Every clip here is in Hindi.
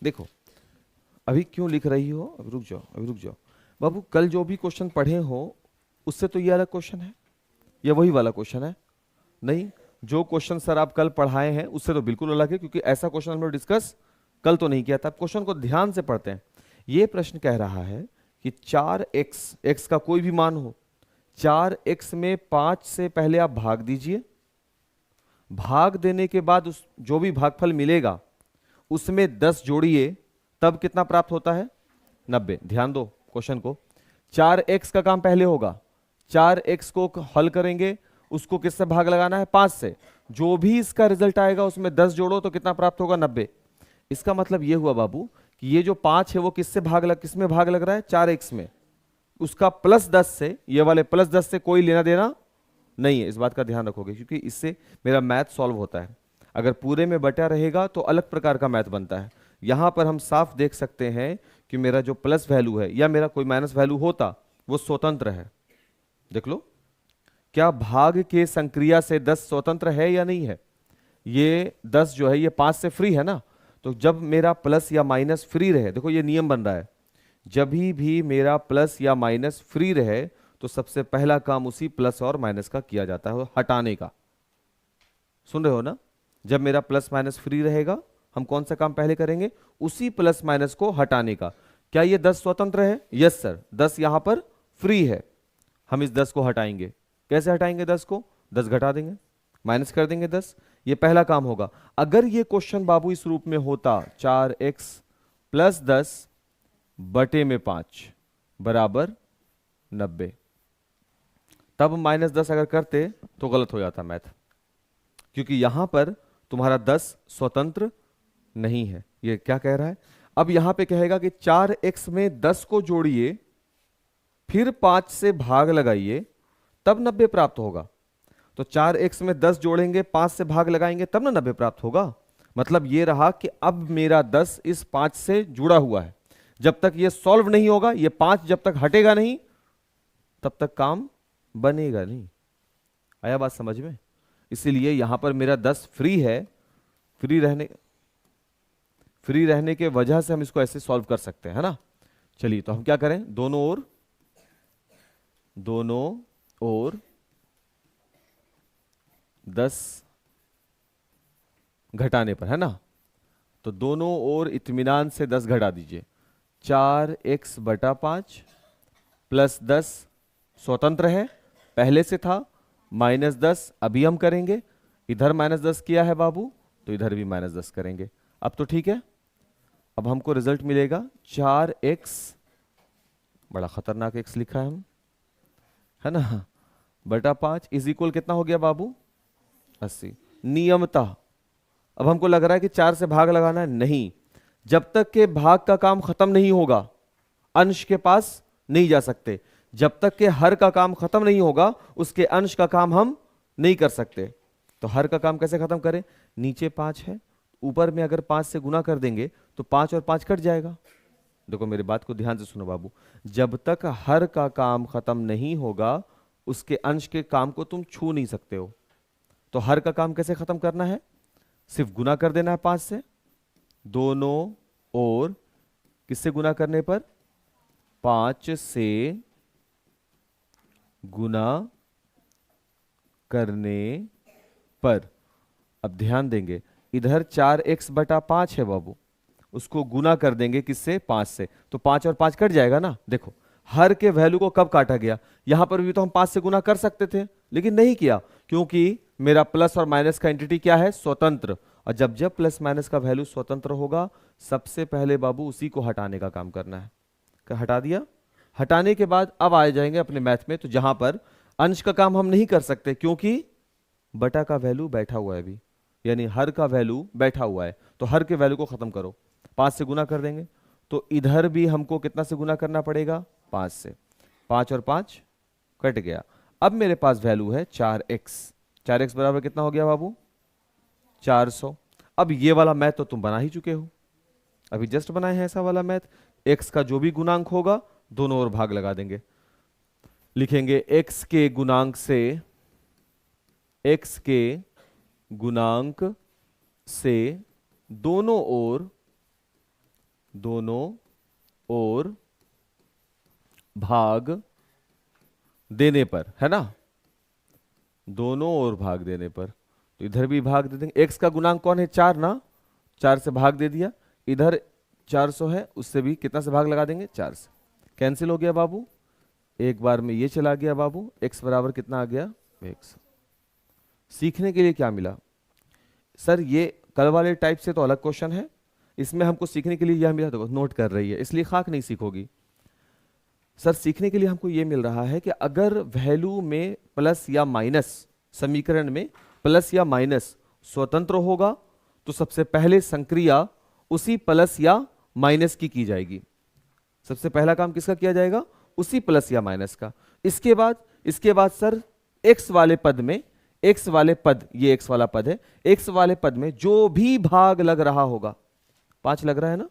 देखो अभी क्यों लिख रही हो, अभी रुक जाओ, अभी रुक जाओ बाबू। कल जो भी क्वेश्चन पढ़े हो उससे तो ये अलग क्वेश्चन है या वही वाला क्वेश्चन है? नहीं, जो क्वेश्चन सर आप कल पढ़ाए हैं उससे तो बिल्कुल अलग है, क्योंकि ऐसा क्वेश्चन हमने डिस्कस कल तो नहीं किया था। क्वेश्चन को ध्यान से पढ़ते हैं। ये प्रश्न कह रहा है कि 4x, x का कोई भी मान हो, 4x में 5 से पहले आप भाग दीजिए। भाग देने के बाद उस जो भी भागफल मिलेगा उसमें 10 जोड़िए, तब कितना प्राप्त होता है? 90। ध्यान दो क्वेश्चन को। 4x का काम पहले होगा, 4x को हल करेंगे, उसको किससे भाग लगाना है? 5 से। जो भी इसका रिजल्ट आएगा उसमें 10 जोड़ो तो कितना प्राप्त होगा? 90। इसका मतलब यह हुआ बाबू कि ये जो 5 है वो किसमें भाग लग रहा है? 4x में। उसका +10 से, ये वाले +10 से कोई लेना देना नहीं है। इस बात का ध्यान रखोगे, क्योंकि इससे मेरा मैथ सॉल्व होता है। अगर पूरे में बटा रहेगा तो अलग प्रकार का मैथ बनता है। यहां पर हम साफ देख सकते हैं कि मेरा जो प्लस वैल्यू है या मेरा कोई माइनस वैल्यू होता वो स्वतंत्र है। देख लो, क्या भाग के संक्रिया से 10 स्वतंत्र है या नहीं है? ये 10 जो है ये 5 से फ्री है ना। तो जब मेरा प्लस या माइनस फ्री रहे, देखो ये नियम बन रहा है, जब भी मेरा प्लस या माइनस फ्री रहे तो सबसे पहला काम उसी प्लस और माइनस का किया जाता है, हटाने का। सुन रहे हो ना? जब मेरा प्लस माइनस फ्री रहेगा हम कौन सा काम पहले करेंगे? उसी प्लस माइनस को हटाने का। क्या ये 10 स्वतंत्र है? यस सर, 10 यहां पर फ्री है। हम इस 10 को हटाएंगे। कैसे हटाएंगे 10 को? 10 घटा देंगे, माइनस कर देंगे 10। ये पहला काम होगा। अगर ये क्वेश्चन बाबू इस रूप में होता, 4x + 10 बटे में 5 बराबर 90, तब -10 अगर करते तो गलत हो जाता मैथ, क्योंकि यहां पर तुम्हारा 10 स्वतंत्र नहीं है। ये क्या कह रहा है? अब यहां पे कहेगा कि 4x में 10 को जोड़िए, फिर 5 से भाग लगाइए, तब 90 प्राप्त होगा। तो 4x में 10 जोड़ेंगे, 5 से भाग लगाएंगे, तब ना 90 प्राप्त होगा। मतलब ये रहा कि अब मेरा 10 इस 5 से जुड़ा हुआ है। जब तक ये सॉल्व नहीं होगा, ये 5 जब तक हटेगा नहीं तब तक काम बनेगा नहीं। आया बात समझ में? इसीलिए यहां पर मेरा 10 फ्री है। फ्री रहने के वजह से हम इसको ऐसे सॉल्व कर सकते हैं, है ना। चलिए, तो हम क्या करें? दोनों ओर 10 घटाने पर, है ना। तो दोनों ओर इत्मीनान से 10 घटा दीजिए। 4x बटा 5 + 10 स्वतंत्र है, पहले से था, -10 अभी हम करेंगे। इधर -10 किया है बाबू, तो इधर भी -10 करेंगे। अब तो ठीक है। अब हमको रिजल्ट मिलेगा 4x, बड़ा खतरनाक x लिखा है हम, है ना, बटा 5 = कितना हो गया बाबू? 80। नियमतः अब हमको लग रहा है कि 4 से भाग लगाना है, नहीं। जब तक के भाग का काम खत्म नहीं होगा अंश के पास नहीं जा सकते। जब तक के हर का काम खत्म नहीं होगा उसके अंश का काम हम नहीं कर सकते। तो हर का काम कैसे खत्म करें? नीचे 5 है, ऊपर में अगर 5 से गुना कर देंगे तो 5 और 5 कट जाएगा। देखो मेरी बात को ध्यान से सुनो बाबू, जब तक हर का काम खत्म नहीं होगा उसके अंश के काम को तुम छू नहीं सकते हो। तो हर का काम कैसे खत्म करना है? सिर्फ गुना कर देना है 5 से। दोनों ओर किससे गुना करने पर? 5 से गुना करने पर। अब ध्यान देंगे, इधर 4x बटा 5 है बाबू, उसको गुना कर देंगे किससे? 5 से। तो 5 और 5 कट जाएगा ना। देखो हर के वैल्यू को कब काटा गया? यहां पर भी तो हम 5 से गुना कर सकते थे, लेकिन नहीं किया, क्योंकि मेरा प्लस और माइनस का एंटिटी क्या है? स्वतंत्र। और जब जब प्लस माइनस का वैल्यू स्वतंत्र होगा सबसे पहले बाबू उसी को हटाने का काम करना है। हटा दिया। हटाने के बाद अब आ जाएंगे अपने मैथ में, तो जहां पर अंश का काम हम नहीं कर सकते क्योंकि बटा का वैल्यू बैठा हुआ है अभी, यानी हर का वैल्यू बैठा हुआ है। तो हर के वैल्यू को खत्म करो, 5 से गुना कर देंगे। तो इधर भी हमको कितना से गुना करना पड़ेगा? 5 से। 5 और 5 कट गया। अब मेरे पास वैल्यू है 4x। 4x बराबर कितना हो गया बाबू? 400। अब ये वाला मैथ तो तुम बना ही चुके हो, अभी जस्ट बनाए हैं ऐसा वाला मैथ। x का जो भी गुणांक होगा दोनों ओर भाग लगा देंगे। लिखेंगे x के गुणांक से, x के गुणांक से दोनों ओर दोनों ओर भाग देने पर, है ना, दोनों ओर भाग देने पर, तो इधर भी भाग दे देंगे। x का गुणांक कौन है, 4 ना, 4 से भाग दे दिया। इधर 400 है, उससे भी कितना से भाग लगा देंगे, 4 से। कैंसिल हो गया बाबू, एक बार में ये चला गया बाबू। x बराबर कितना आ गया, x। सीखने के लिए क्या मिला सर, ये कल वाले टाइप से तो अलग क्वेश्चन है, इसमें हमको सीखने के लिए यह मिला, तो नोट कर रही है, इसलिए खाक नहीं सीखोगी सर। सीखने के लिए हमको ये मिल रहा है कि अगर वैल्यू में प्लस या माइनस, समीकरण में प्लस या माइनस स्वतंत्र होगा तो सबसे पहले संक्रिया उसी प्लस या माइनस की जाएगी। सबसे पहला काम किसका किया जाएगा, उसी प्लस या माइनस का। इसके बाद सर x वाले पद में, x वाले पद, ये x वाला पद है, x वाले पद में जो भी भाग लग रहा होगा, 5 लग रहा है ना,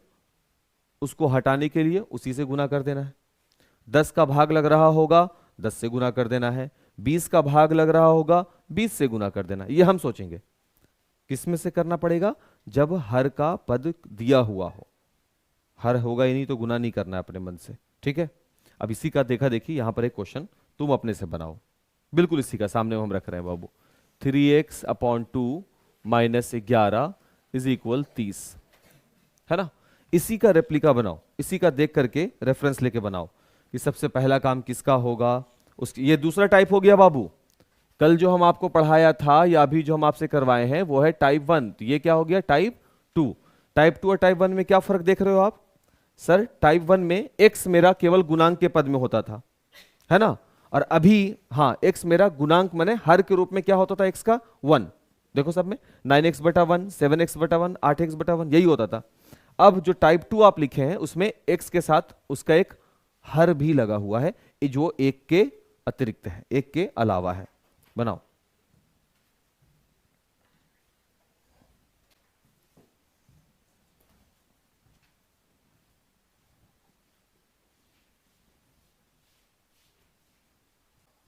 उसको हटाने के लिए उसी से गुना कर देना है। 10 का भाग लग रहा होगा, 10 से गुना कर देना है। 20 का भाग लग रहा होगा, 20 से गुना कर देना। ये हम सोचेंगे किस में से करना पड़ेगा, जब हर का पद दिया हुआ हो। हर होगा ही नहीं तो गुना नहीं करना है अपने मन से, ठीक है। अब इसी का देखा देखी यहां पर एक क्वेश्चन तुम अपने से बनाओ, बिल्कुल इसी का सामने हम रख रहे हैं बाबू। 3x/2 - 11 = 30, है ना। इसी का रेप्लिका बनाओ, इसी का देख करके रेफरेंस लेके बनाओ कि सबसे पहला काम किसका होगा। ये दूसरा टाइप हो गया बाबू। कल जो हम आपको पढ़ाया था या अभी जो हम आपसे करवाए हैं वो है टाइप 1, तो ये क्या हो गया, टाइप 2। टाइप 2 और टाइप 1 में क्या फर्क देख रहे हो आप सर, टाइप 1 में x मेरा केवल गुणांक के पद में होता था, है ना, और अभी हाँ x मेरा गुणांक माने हर के रूप में क्या होता था, x का 1। देखो सब में 9x/1, 7x/1, 8x/1 यही होता था। अब जो टाइप 2 आप लिखे हैं उसमें x के साथ उसका एक हर भी लगा हुआ है, जो एक के अतिरिक्त है, एक के अलावा है। बनाओ।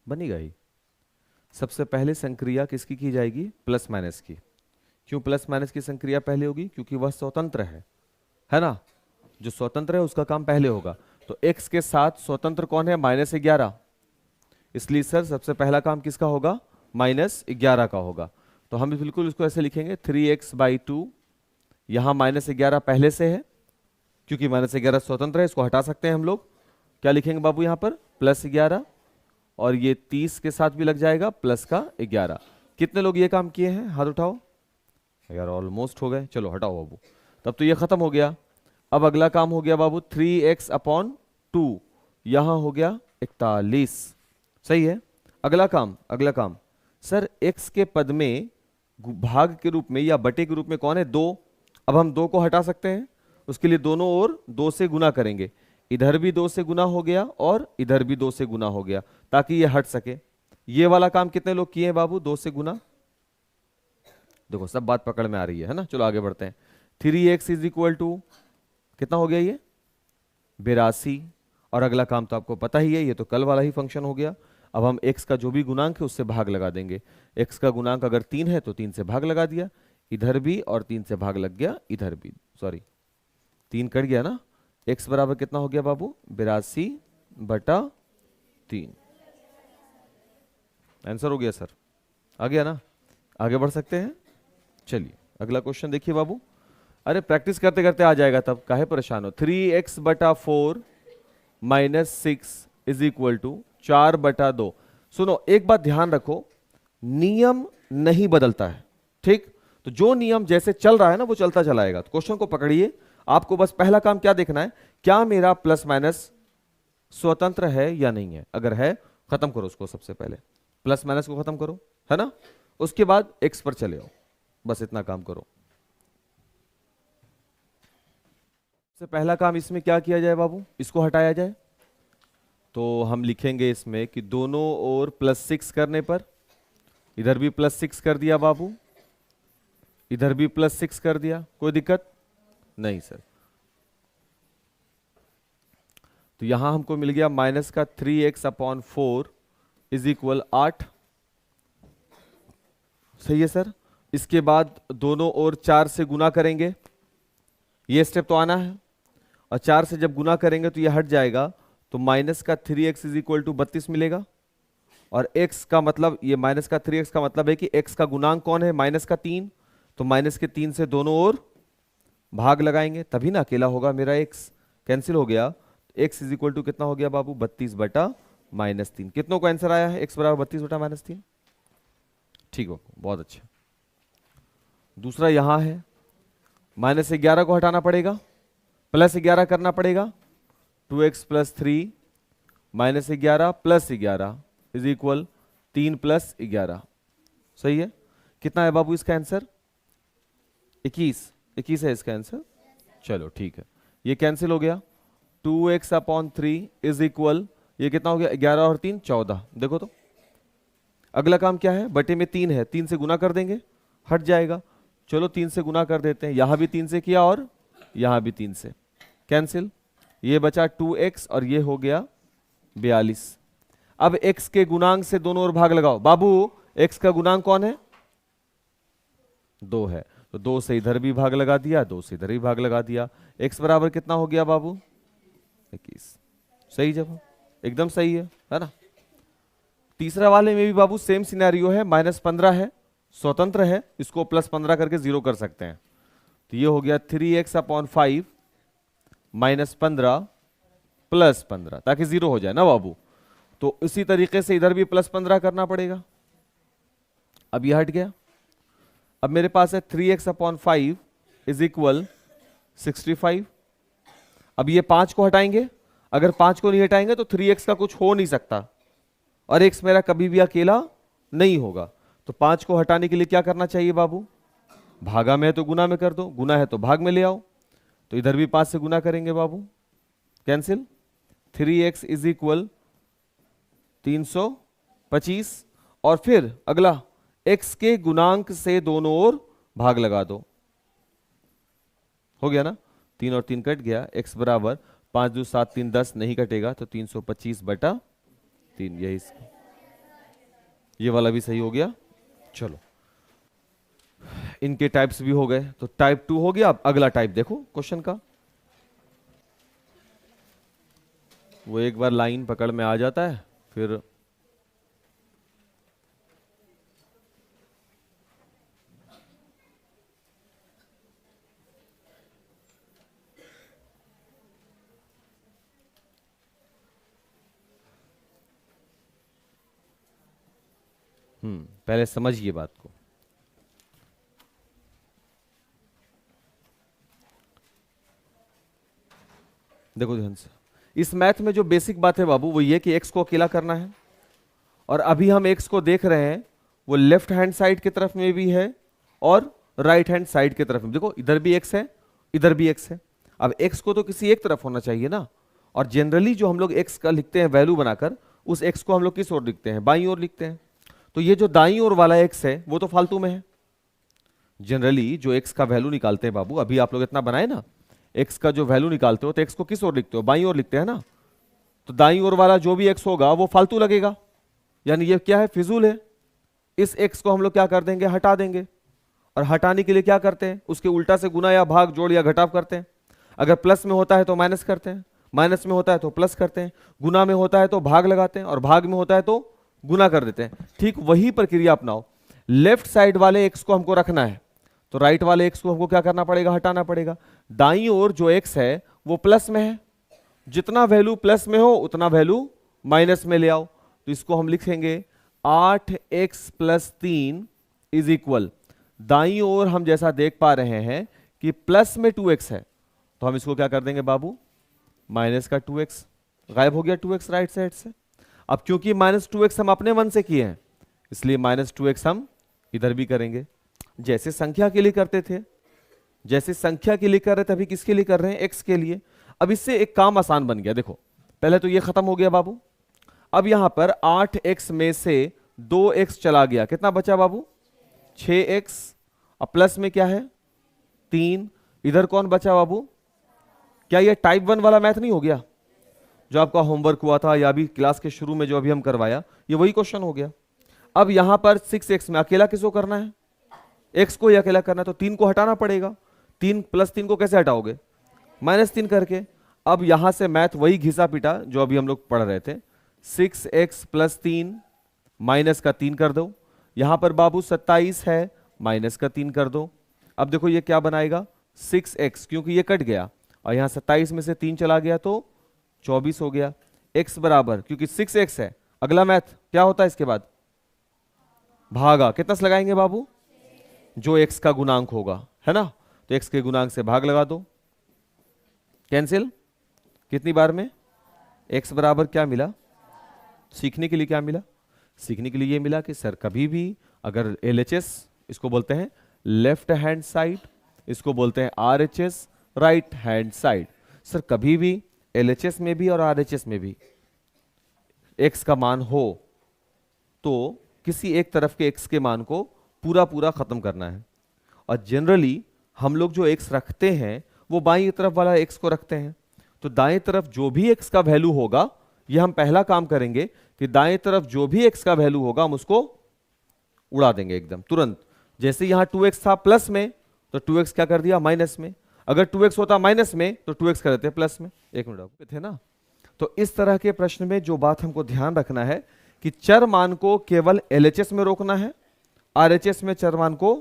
बनेगा ही। सबसे पहले संक्रिया किसकी की जाएगी, प्लस माइनस की। क्यों प्लस माइनस की संक्रिया पहले होगी, क्योंकि वह स्वतंत्र है ना, जो स्वतंत्र है उसका काम पहले होगा। तो x के साथ स्वतंत्र कौन है, -11, इसलिए सर सबसे पहला काम किसका होगा, -11 का होगा। तो हम बिल्कुल इसको ऐसे लिखेंगे 3x/2, यहां -11 पहले से है, क्योंकि -11 स्वतंत्र है, इसको हटा सकते हैं हम लोग। क्या लिखेंगे बाबू यहां पर, +11, और ये 30 के साथ भी लग जाएगा प्लस का 11। कितने लोग ये काम किए हैं, हाथ उठाओ यार, ऑलमोस्ट हो गए। चलो हटाओ बाबू, तब तो ये खत्म हो गया। अब अगला काम हो गया बाबू 3x/2, यहां हो गया 41, सही है। अगला काम सर x के पद में भाग के रूप में या बटे के रूप में कौन है, 2। अब हम 2 को हटा सकते हैं, उसके लिए दोनों ओर 2 से गुना करेंगे। इधर भी 2 से गुना हो गया और इधर भी 2 से गुना हो गया, ताकि ये हट सके। ये वाला काम कितने लोग किए हैं बाबू, 2 से गुना। देखो सब बात पकड़ में आ रही है ना। चलो आगे बढ़ते हैं। 3x = कितना हो गया, ये 82। और अगला काम तो आपको पता ही है, ये तो कल वाला ही फंक्शन हो गया। अब हम x का जो भी गुणांक है उससे भाग लगा देंगे। x का गुणांक अगर 3 है तो 3 से भाग लगा दिया, इधर भी, और 3 से भाग लग गया इधर भी, सॉरी 3 कट गया ना। x बराबर कितना हो गया बाबू, 82/3। आंसर हो गया सर, आ गया ना। आगे बढ़ सकते हैं। चलिए अगला क्वेश्चन देखिए बाबू। अरे प्रैक्टिस करते करते आ जाएगा, तब काहे परेशान हो। 3x/4 - 6 = 4/2। सुनो एक बात ध्यान रखो, नियम नहीं बदलता है, ठीक। तो जो नियम जैसे चल रहा है ना वो चलता चलाएगा। तो क्वेश्चन को पकड़िए, आपको बस पहला काम क्या देखना है, क्या मेरा प्लस माइनस स्वतंत्र है या नहीं है। अगर है, खत्म करो उसको, सबसे पहले प्लस माइनस को खत्म करो, है ना। उसके बाद x पर चले आओ, बस इतना काम करो। सबसे पहला काम इसमें क्या किया जाए बाबू, इसको हटाया जाए। तो हम लिखेंगे इसमें कि दोनों ओर +6 करने पर, इधर भी +6 कर दिया बाबू, इधर भी +6 कर दिया, कोई दिक्कत नहीं सर। तो यहां हमको मिल गया माइनस का 3x/4 = 8, सही है सर। इसके बाद दोनों ओर 4 से गुना करेंगे, ये स्टेप तो आना है। और 4 से जब गुना करेंगे तो ये हट जाएगा, तो माइनस का 3x इज इक्वल टू 32 मिलेगा। और x का मतलब, ये माइनस का 3x का मतलब है कि x का गुणांक कौन है, माइनस का 3, तो माइनस के 3 से दोनों ओर भाग लगाएंगे तभी ना अकेला होगा मेरा x, कैंसिल हो गया। x इज इक्वल टू कितना हो गया बाबू, 32 बटा -3। कितनों को आंसर आया है, x बराबर 32 बटा -3। ठीक हो, बहुत अच्छा। दूसरा यहां है, -11 को हटाना पड़ेगा, +11 करना पड़ेगा, 2x + 3 -11 + 11 इज इक्वल 3 + 11। सही है। कितना है बाबू इसका आंसर, 21 है इसका आंसर। चलो ठीक है, ये कैंसिल हो गया। 2x/3 इज इक्वल, ये कितना हो गया, 11 और 3 14। देखो तो अगला काम क्या है, बटे में 3 है, 3 से गुना कर देंगे, हट जाएगा। चलो 3 से गुना कर देते हैं, यहां भी 3 से किया और यहां भी 3 से, कैंसिल। ये बचा 2x और ये हो गया 42। अब x के गुणांक से दोनों ओर भाग लगाओ। बाबू x का गुणांक कौन है, 2 है, तो 2 से इधर भी भाग लगा दिया, 2 से इधर भी भाग लगा दिया। x बराबर कितना हो गया बाबू, 21। सही जवाब, एकदम सही है ना। तीसरा वाले में भी बाबू सेम सिनेरियो है, -15 है, स्वतंत्र है, इसको +15 करके 0 कर सकते हैं। तो ये हो गया 3x/5 -15 + 15, ताकि 0 हो जाए ना बाबू। तो इसी तरीके से इधर भी +15 करना पड़ेगा। अब ये हट गया। अब मेरे पास है 3x/5 इज इक्वल 65। अब ये 5 को हटाएंगे, अगर 5 को नहीं हटाएंगे तो 3x का कुछ हो नहीं सकता, और x मेरा कभी भी अकेला नहीं होगा। तो 5 को हटाने के लिए क्या करना चाहिए बाबू, भागा में है तो गुना में कर दो, गुना है तो भाग में ले आओ। तो इधर भी 5 से गुना करेंगे बाबू, कैंसिल। 3x इज इक्वल 325, और फिर अगला x के गुणांक से दोनों ओर भाग लगा दो। हो गया ना, 3 और 3 कट गया, x बराबर 5 2 7 3 10 नहीं कटेगा, तो 325 बटा 3, यही ये वाला भी सही हो गया। चलो इनके टाइप्स भी हो गए, तो टाइप 2 हो गया। अब अगला टाइप देखो क्वेश्चन का, वो एक बार लाइन पकड़ में आ जाता है फिर पहले समझिए बात को। देखो ध्यान से, इस मैथ में जो बेसिक बात है बाबू वो ये कि x को अकेला करना है, और अभी हम x को देख रहे हैं वो लेफ्ट हैंड साइड की तरफ में भी है और राइट हैंड साइड की तरफ में। देखो इधर भी x है, इधर भी x है। अब x को तो किसी एक तरफ होना चाहिए ना, और जनरली जो हम लोग x का लिखते हैं वैल्यू बनाकर, उस x को हम लोग किस ओर लिखते हैं, बाईं ओर लिखते हैं। तो ये जो दाईं ओर वाला x है वो तो फालतू में है। जनरली जो x का वैल्यू निकालते हैं बाबू, अभी आप लोग इतना बनाए ना, x का जो वैल्यू निकालते हो तो x को किस ओर लिखते हो, बाईं ओर लिखते हैं ना। तो दाईं ओर वाला जो भी x होगा वो फालतू लगेगा, यानी ये क्या है, फिजूल है। इस x को हम लोग क्या कर देंगे, हटा देंगे। और हटाने के लिए क्या करते हैं, उसके उल्टा से गुना या भाग, जोड़ या घटाव करते हैं। अगर प्लस में होता है तो माइनस करते हैं, माइनस में होता है तो प्लस करते हैं, गुना में होता है तो भाग लगाते हैं, और भाग में होता है तो गुना कर देते हैं। ठीक वही प्रक्रिया अपनाओ। लेफ्ट साइड वाले x को हमको रखना है, तो राइट वाले x को हमको क्या करना पड़ेगा, हटाना पड़ेगा। दाईं ओर जो x है वो प्लस में है, जितना वैल्यू प्लस में हो उतना वैल्यू माइनस में ले आओ। तो इसको हम लिखेंगे 8x + 3 इज इक्वल, दाईं ओर हम जैसा देख पा रहे हैं कि प्लस में 2x है, तो हम इसको क्या कर देंगे बाबू, माइनस का 2x, गायब हो गया 2x राइट साइड से। अब क्योंकि -2x हम अपने मन से किए हैं, इसलिए -2x हम इधर भी करेंगे, जैसे संख्या के लिए करते थे। जैसे संख्या के लिए कर रहे थे, अभी किसके लिए कर रहे हैं, x के लिए। अब इससे एक काम आसान बन गया। देखो पहले तो ये खत्म हो गया बाबू। अब यहां पर 8x में से 2x चला गया, कितना बचा बाबू, 6x। अब प्लस में क्या है, 3। इधर कौन बचा बाबू, क्या ये टाइप 1 वाला मैथ नहीं हो गया जो आपका होमवर्क हुआ था, या अभी क्लास के शुरू में जो अभी हम करवाया, ये वही क्वेश्चन हो गया। अब यहां पर 6x में अकेला किसको करना है, x को ही अकेला करना है, तो 3 को हटाना पड़ेगा। 3 + 3 को कैसे हटाओगे, -3 करके। अब यहां से मैथ वही घिसा पिटा जो अभी हम लोग पढ़ रहे थे। 6x प्लस 3 माइनस का 3 कर दो, यहां पर बाबू 27 है, माइनस का 3 कर दो। अब देखो ये क्या बनाएगा 6x, क्योंकि ये कट गया और यहां 27 में से 3 चला गया तो 24 हो गया। x बराबर, क्योंकि 6x है, अगला मैथ क्या होता है इसके बाद भागा, कितना से लगाएंगे बाबू, जो x का गुणांक होगा, है ना, तो x के गुणांक से भाग लगा दो, कैंसिल, कितनी बार में, x बराबर क्या मिला, सीखने के लिए क्या मिला, सीखने के लिए ये मिला कि सर कभी भी अगर LHS, इसको बोलते हैं लेफ्ट हैंड साइड, इसको बोलते हैं RHS right hand side, sir कभी भी LHS में भी और RHS में भी x का मान हो तो किसी एक तरफ के x के मान को पूरा पूरा खत्म करना है। और जनरली हम लोग जो x रखते हैं वो बाईं तरफ वाला x को रखते हैं, तो दाएं तरफ जो भी x का वैल्यू होगा, ये हम पहला काम करेंगे कि दाएं तरफ जो भी x का वैल्यू होगा हम उसको उड़ा देंगे एकदम तुरंत। जैसे यहां 2x था प्लस में, तो 2x क्या कर दिया माइनस में, अगर 2x होता माइनस में तो 2x कर देते प्लस में। एक मिनट थे ना। तो इस तरह के प्रश्न में जो बात हमको ध्यान रखना है कि चर मान को केवल LHS में रोकना है, RHS में चर मान को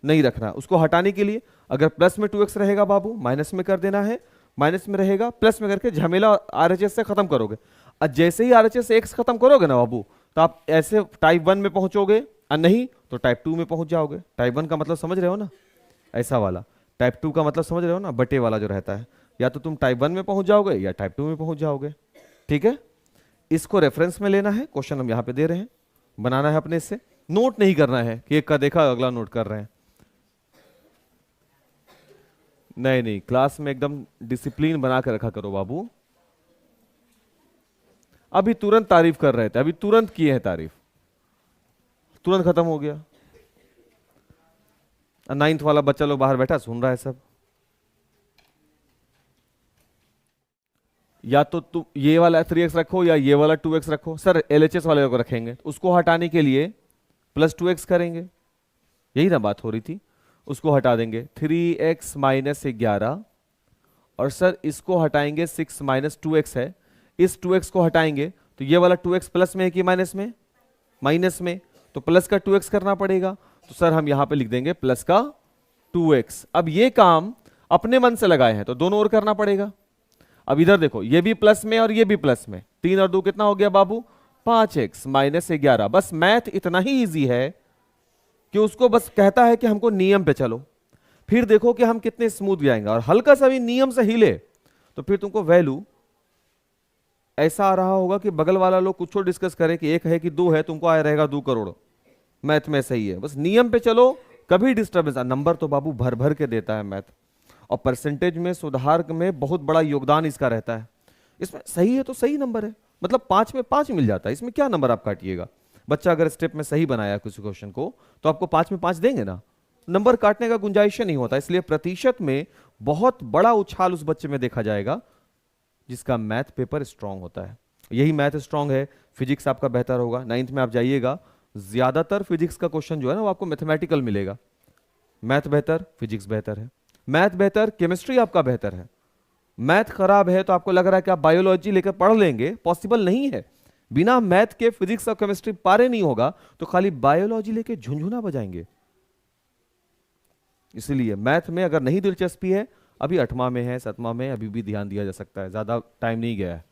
नहीं रखना। उसको हटाने के लिए अगर प्लस में 2x रहेगा बाबू माइनस में कर देना है, माइनस में रहेगा प्लस में करके झमेला RHS से खत्म करोगे। और जैसे ही RHS से x खत्म करोगे ना बाबू, तो आप ऐसे टाइप 1 में पहुंचोगे, और नहीं तो टाइप 2 में पहुंच जाओगे। टाइप 1 का मतलब समझ रहे हो ना, ऐसा वाला। टाइप 2 का मतलब समझ रहे हो ना, बटे वाला जो रहता है, या तो तुम टाइप 1 में पहुंच जाओगे या टाइप 2 में पहुंच जाओगे। ठीक है, इसको रेफरेंस में लेना है, क्वेश्चन हम यहां पे दे रहे हैं, बनाना है अपने से, नोट नहीं करना है कि एक का देखा अगला नोट कर रहे हैं। नहीं नहीं, क्लास में एकदम डिसिप्लिन बना कर रखा करो बाबू। अभी तुरंत तारीफ कर रहे थे, अभी तुरंत किए हैं तारीफ, तुरंत खत्म हो गया। 9th वाला बच्चा लोग बाहर बैठा सुन रहा है सब। या तो तुम ये वाला 3x रखो या ये वाला 2x रखो। सर LHS वाले को रखेंगे, उसको हटाने के लिए प्लस 2x करेंगे, यही ना बात हो रही थी। उसको हटा देंगे 3x माइनस 11, और सर इसको हटाएंगे 6 माइनस 2x है, इस 2x को हटाएंगे तो ये वाला 2x प्लस में है कि माइनस में, माइनस में, तो प्लस का 2x करना पड़ेगा। तो सर हम यहां पे लिख देंगे प्लस का 2x। अब ये काम अपने मन से लगाए हैं तो दोनों ओर करना पड़ेगा। अब इधर देखो, ये भी प्लस में और ये भी प्लस में, 3 और 2 कितना हो गया बाबू 5x माइनस 11। बस मैथ इतना ही इजी है कि उसको बस कहता है कि हमको नियम पे चलो, फिर देखो कि हम कितने स्मूथ जाएंगे, और हल्का सा भी नियम से हिले तो फिर तुमको वैल्यू ऐसा आ रहा होगा कि बगल वाला लोग कुछ डिस्कस करे कि 1 है कि 2 है, तुमको आया रहेगा 2 करोड़। मैथ में सही है, बस नियम पे चलो, कभी डिस्टर्बेंस। नंबर तो बाबू भर भर के देता है मैथ, और परसेंटेज में सुधार में बहुत बड़ा योगदान इसका रहता है। इसमें सही है तो सही नंबर है, मतलब 5 में 5 मिल जाता है, इसमें क्या नंबर आप काटिएगा। बच्चा अगर स्टेप में सही बनाया किसी क्वेश्चन को तो आपको 5 में 5 देंगे ना, नंबर काटने का गुंजाइश नहीं होता। इसलिए प्रतिशत में बहुत बड़ा उछाल उस बच्चे में देखा जाएगा जिसका मैथ पेपर स्ट्रांग होता है। यही मैथ स्ट्रांग है, फिजिक्स आपका बेहतर होगा। 9th में आप जाइएगा, ज्यादातर फिजिक्स का क्वेश्चन जो है ना वो आपको मैथमेटिकल मिलेगा। मैथ बेहतर, फिजिक्स बेहतर है, मैथ बेहतर, केमिस्ट्री आपका बेहतर है। मैथ खराब है तो आपको लग रहा है कि आप बायोलॉजी लेकर पढ़ लेंगे, पॉसिबल नहीं है। बिना मैथ के फिजिक्स और केमिस्ट्री पारे नहीं होगा, तो खाली बायोलॉजी लेके झुंझुना बजाएंगे। इसलिए मैथ में अगर नहीं दिलचस्पी है, अभी 8वां में है 7वां में, अभी भी ध्यान दिया जा सकता है, ज्यादा टाइम नहीं गया है।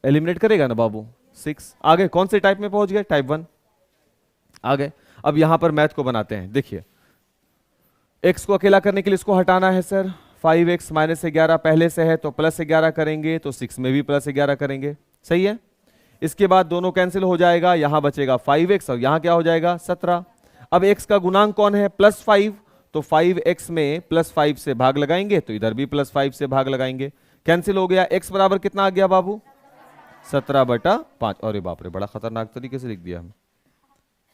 एलिमिनेट करेगा ना बाबू 6। आगे कौन से टाइप में पहुंच गए, टाइप 1 आ गए। अब यहां पर मैथ को बनाते हैं, देखिए x को अकेला करने के लिए इसको हटाना है सर। 5x माइनस 11 पहले से है तो प्लस 11 करेंगे, तो 6 में भी प्लस 11 करेंगे, सही है। इसके बाद दोनों कैंसिल हो जाएगा, यहां बचेगा 5x और यहां क्या हो जाएगा 17। अब x का गुणांक कौन है +5, तो 5x में +5 से भाग लगाएंगे, तो इधर भी +5 से भाग लगाएंगे, कैंसिल हो गया। x बराबर कितना आ गया बाबू 17/5। अरे बाप रे, बड़ा खतरनाक तरीके से लिख दिया हम,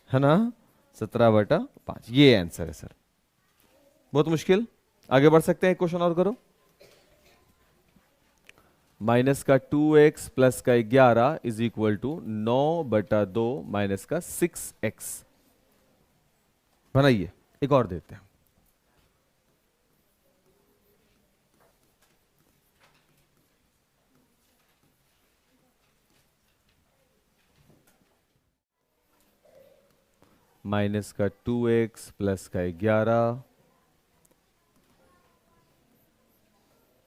है ना, 17/5, ये आंसर है सर। बहुत मुश्किल, आगे बढ़ सकते हैं, क्वेश्चन और करो। माइनस का 2x प्लस का 11 इज इक्वल टू 9/2 माइनस का 6x। बनाइए, एक और देते हैं। माइनस का 2x प्लस का 11,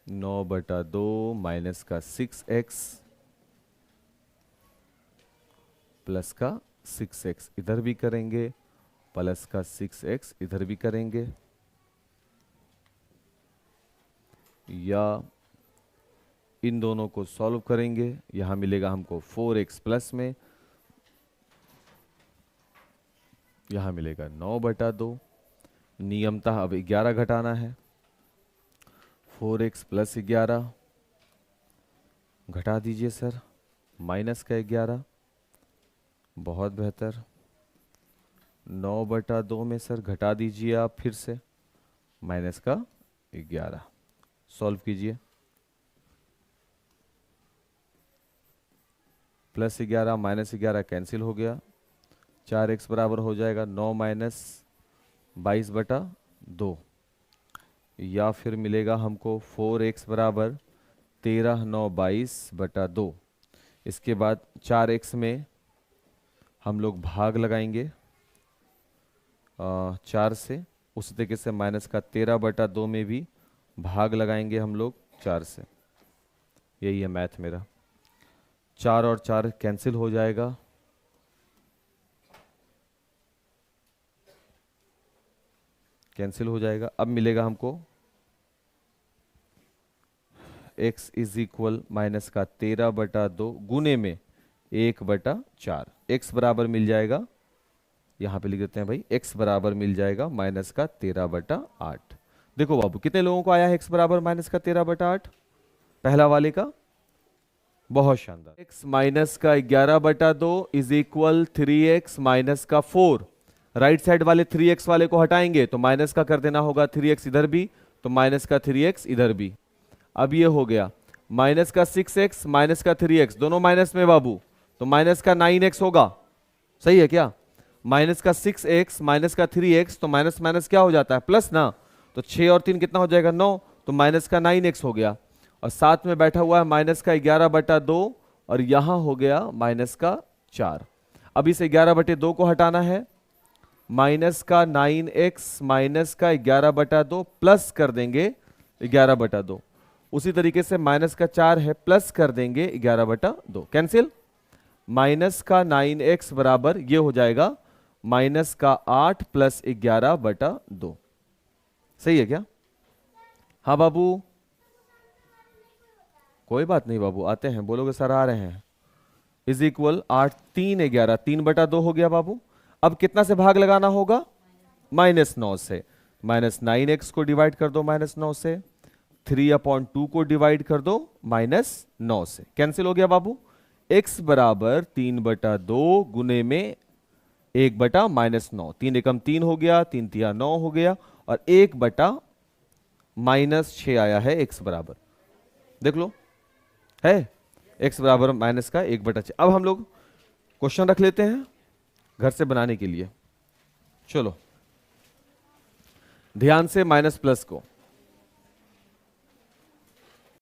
9/2 माइनस का 6x प्लस का 6x इधर भी करेंगे, प्लस का 6x इधर भी करेंगे, या इन दोनों को सॉल्व करेंगे। यहां मिलेगा हमको 4x प्लस में, यहां मिलेगा 9/2। नियमतः अब 11 घटाना है, 4x प्लस 11 घटा दीजिए सर, माइनस का 11, बहुत बेहतर। 9/2 में सर घटा दीजिए आप फिर से, माइनस का 11, सॉल्व कीजिए। प्लस 11 माइनस 11 कैंसिल हो गया, 4x बराबर हो जाएगा 9 माइनस 22/2, या फिर मिलेगा हमको 4x बराबर 13 9 22/2। इसके बाद 4x में हम लोग भाग लगाएंगे 4 से, उसी तरीके से माइनस का 13/2 में भी भाग लगाएंगे हम लोग 4 से। यही है मैथ मेरा। 4 और 4 कैंसिल हो जाएगा, कैंसिल हो जाएगा। अब मिलेगा हमको x इज इक्वल माइनस का 13/2 गुने में 1/4। x बराबर मिल जाएगा, यहां पे लिख देते हैं भाई, x बराबर मिल जाएगा माइनस का 13/8। देखो बाबू कितने लोगों को आया है x बराबर माइनस का 13/8? पहला वाले का, बहुत शानदार। x माइनस का 11/2 इज इक्वल 3x माइनस का 4। राइट साइड वाले 3x वाले को हटाएंगे तो माइनस का कर देना होगा 3x इधर भी, तो माइनस का 3x इधर भी। अब ये हो गया माइनस का 6x माइनस का 3x, दोनों माइनस में बाबू, तो माइनस का 9x होगा, सही है क्या? माइनस का 6x माइनस का 3x, तो माइनस माइनस क्या हो जाता है, प्लस ना, तो 6 और 3 कितना हो जाएगा 9, तो माइनस का 9x हो गया। और साथ में बैठा हुआ है माइनस का 11/2, और यहां हो गया माइनस का 4। अब इस 11/2 को हटाना है, माइनस का 9x माइनस का 11/2 प्लस कर देंगे 11/2। उसी तरीके से माइनस का 4 है, प्लस कर देंगे 11/2, कैंसिल। माइनस का 9x बराबर ये हो जाएगा माइनस का 8 प्लस 11/2। सही है क्या? हाँ बाबू, कोई बात नहीं बाबू, आते हैं, बोलोगे सर आ रहे हैं। इज इक्वल 8 3 11, 3/2 हो गया बाबू। अब कितना से भाग लगाना होगा? -9 से। -9x को डिवाइड कर दो -9 से, 3/2 को डिवाइड कर दो -9 से, कैंसिल हो गया बाबू। x बराबर 3/2 गुने में 1/-9, 3 एकम 3 हो गया, 3 तिया 9 हो गया, और 1/-6 आया है x बराबर, देख लो है x बराबर माइनस का 1/6। अब हम लोग क्वेश्चन रख लेते हैं घर से बनाने के लिए। चलो ध्यान से माइनस प्लस को